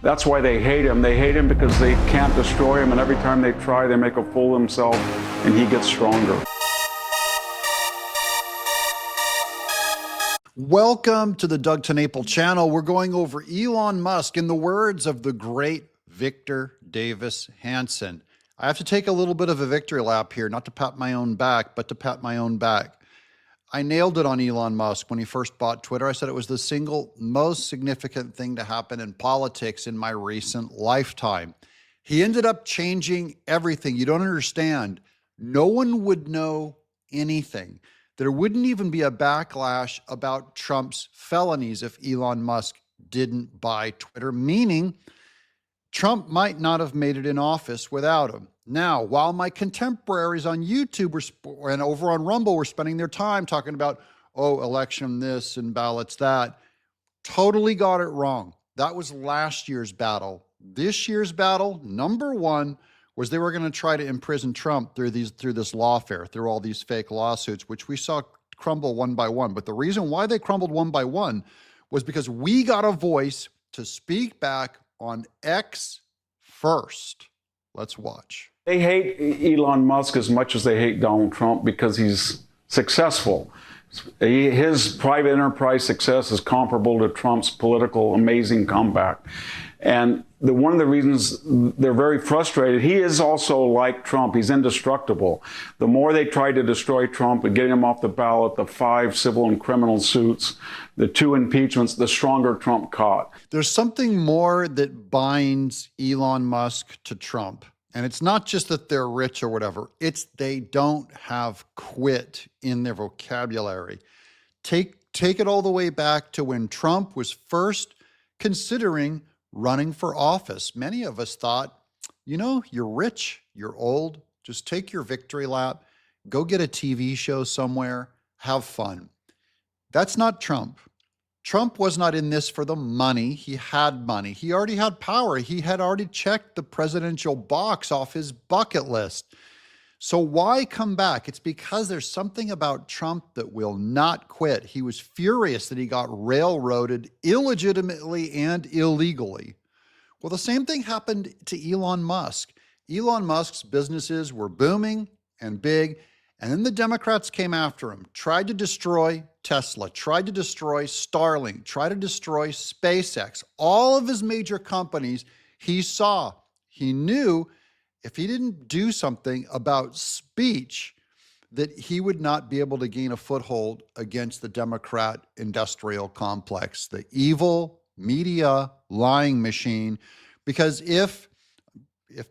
That's why they hate him. They hate him because they can't destroy him, and every time they try, they make a fool of himself, and he gets stronger. Welcome to the Doug TenNapel channel. We're going over Elon Musk in the words of the great Victor Davis Hanson. I have to take a little bit of a victory lap here, not to pat my own back, but to pat my own back. I nailed it on Elon Musk when he first bought Twitter. I said it was the single most significant thing to happen in politics in my recent lifetime. He ended up changing everything. You don't understand. No one would know anything. There wouldn't even be a backlash about Trump's felonies if Elon Musk didn't buy Twitter, meaning Trump might not have made it in office without him. Now, while my contemporaries on YouTube and over on Rumble were spending their time talking about, oh, election this and ballots that, totally got it wrong. That was last year's battle. This year's battle, number one, was they were going to try to imprison Trump through this lawfare, through all these fake lawsuits, which we saw crumble one by one. But the reason why they crumbled one by one was because we got a voice to speak back on X first. Let's watch. They hate Elon Musk as much as they hate Donald Trump because he's successful. His private enterprise success is comparable to Trump's political amazing comeback. And one of the reasons they're very frustrated, he is also like Trump. He's indestructible. The more they try to destroy Trump and getting him off the ballot, the 5 civil and criminal suits, the 2 impeachments, the stronger Trump caught. There's something more that binds Elon Musk to Trump. And it's not just that they're rich or whatever. It's they don't have quit in their vocabulary. Take it all the way back to when Trump was first considering running for office. Many of us thought, you know, you're rich, you're old, just take your victory lap, go get a TV show somewhere, have fun. That's not Trump. Trump was not in this for the money. He had money. He already had power. He had already checked the presidential box off his bucket list. So why come back? It's because there's something about Trump that will not quit. He was furious that he got railroaded illegitimately and illegally. Well, the same thing happened to Elon Musk. Elon Musk's businesses were booming and big, and then the Democrats came after him, tried to destroy Tesla, tried to destroy Starlink, tried to destroy SpaceX. All of his major companies he saw. He knew if he didn't do something about speech, that he would not be able to gain a foothold against the Democrat industrial complex, the evil media lying machine. Because if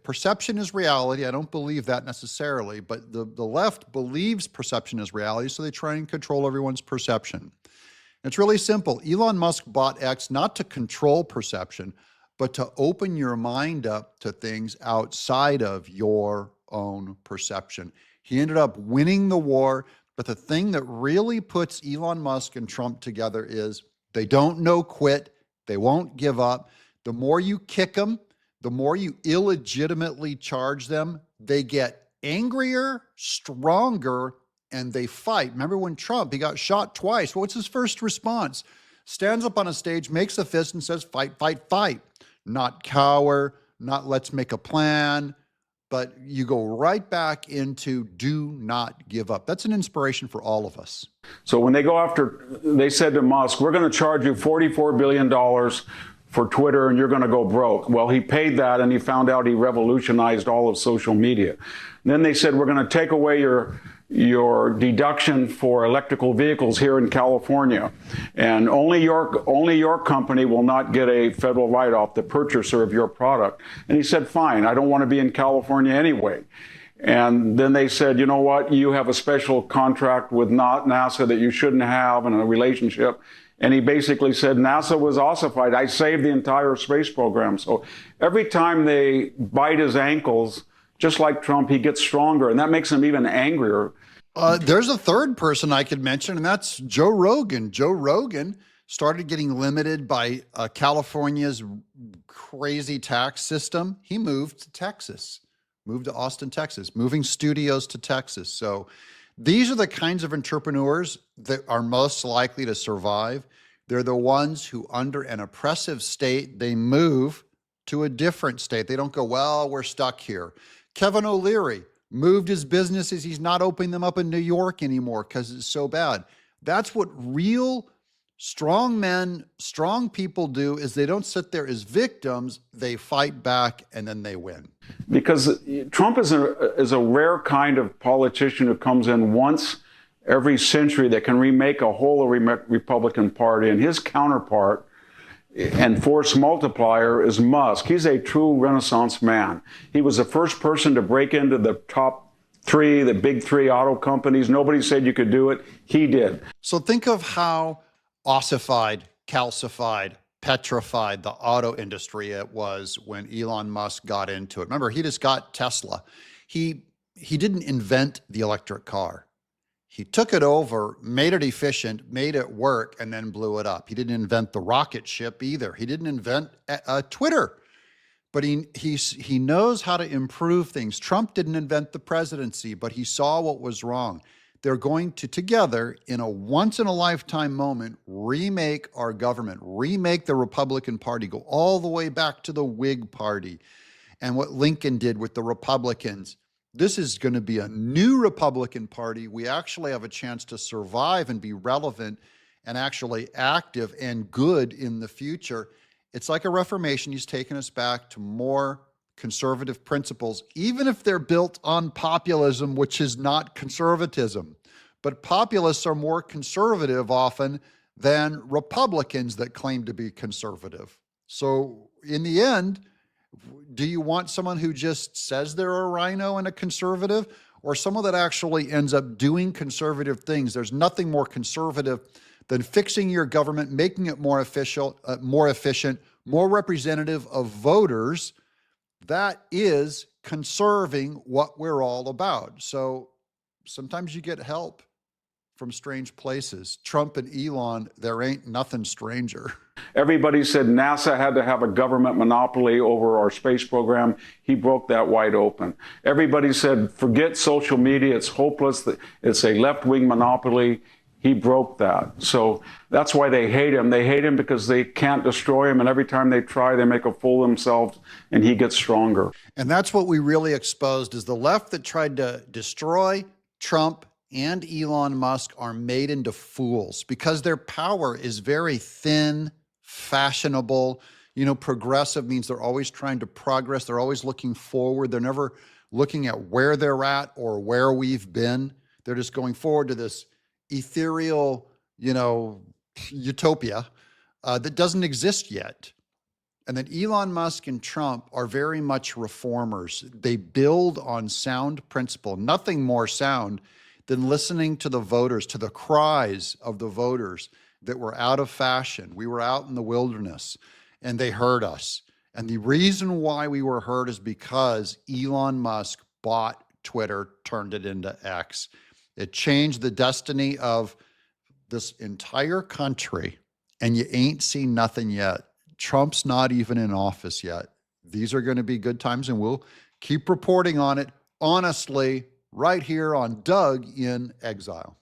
perception is reality, I don't believe that necessarily, but the left believes perception is reality, so they try and control everyone's perception. It's really simple. Elon Musk bought X not to control perception, but to open your mind up to things outside of your own perception. He ended up winning the war, but the thing that really puts Elon Musk and Trump together is they don't know quit, they won't give up. The more you kick them, the more you illegitimately charge them, they get angrier, stronger, and they fight. Remember when Trump, he got shot twice. What's his first response? Stands up on a stage, makes a fist and says, fight, fight, fight. Not cower, not let's make a plan, but you go right back into do not give up. That's an inspiration for all of us. So when they go after, they said to Musk, we're going to charge you $44 billion for Twitter and you're going to go broke. Well, he paid that and he found out he revolutionized all of social media. And then they said, we're going to take away your deduction for electrical vehicles here in California. And only your company will not get a federal write-off, the purchaser of your product. And he said, fine, I don't want to be in California anyway. And then they said, you know what, you have a special contract with NASA that you shouldn't have in a relationship. And he basically said NASA was ossified. I saved the entire space program. So every time they bite his ankles, just like Trump, he gets stronger. And that makes him even angrier. There's a third person I could mention, and that's Joe Rogan. Joe Rogan started getting limited by California's crazy tax system. He moved to Texas, moved to Austin, Texas, moving studios to Texas. So these are the kinds of entrepreneurs that are most likely to survive. They're the ones who, under an oppressive state, they move to a different state. They don't go, well, we're stuck here. Kevin O'Leary moved his businesses. He's not opening them up in New York anymore because it's so bad. That's what real strong men, strong people do, is they don't sit there as victims. They fight back and then they win. Because Trump is a rare kind of politician who comes in once every century that can remake a whole Republican Party. And his counterpart and force multiplier is Musk. He's a true Renaissance man. He was the first person to break into the top three, the big three auto companies. Nobody said you could do it. He did. So think of how ossified, calcified, petrified the auto industry it was when Elon Musk got into it. Remember, he just got Tesla. He didn't invent the electric car. He took it over, made it efficient, made it work, and then blew it up. He didn't invent the rocket ship either. He didn't invent Twitter, but he knows how to improve things. Trump didn't invent the presidency, but he saw what was wrong. They're going to, together, in a once-in-a-lifetime moment, remake our government, remake the Republican Party, go all the way back to the Whig Party and what Lincoln did with the Republicans. This is going to be a new Republican Party. We actually have a chance to survive and be relevant and actually active and good in the future. It's like a reformation. He's taken us back to more conservative principles, even if they're built on populism, which is not conservatism. But populists are more conservative often than Republicans that claim to be conservative. So in the end, do you want someone who just says they're a rhino and a conservative, or someone that actually ends up doing conservative things? There's nothing more conservative than fixing your government, making it more efficient, more representative of voters. That is conserving what we're all about. So sometimes you get help from strange places. Trump and Elon, there ain't nothing stranger. Everybody said NASA had to have a government monopoly over our space program. He broke that wide open. Everybody said, forget social media, it's hopeless, it's a left-wing monopoly. He broke that. So that's why they hate him. They hate him because they can't destroy him. And every time they try, they make a fool of themselves and he gets stronger. And that's what we really exposed, is the left that tried to destroy Trump and Elon Musk are made into fools because their power is very thin, fashionable. You know, progressive means they're always trying to progress. They're always looking forward. They're never looking at where they're at or where we've been. They're just going forward to this ethereal, utopia that doesn't exist yet. And then Elon Musk and Trump are very much reformers. They build on sound principle, nothing more sound than listening to the voters, to the cries of the voters that were out of fashion. We were out in the wilderness and they heard us. And the reason why we were heard is because Elon Musk bought Twitter, turned it into X. It changed the destiny of this entire country, and you ain't seen nothing yet. Trump's not even in office yet. These are going to be good times, and we'll keep reporting on it honestly right here on Doug in Exile.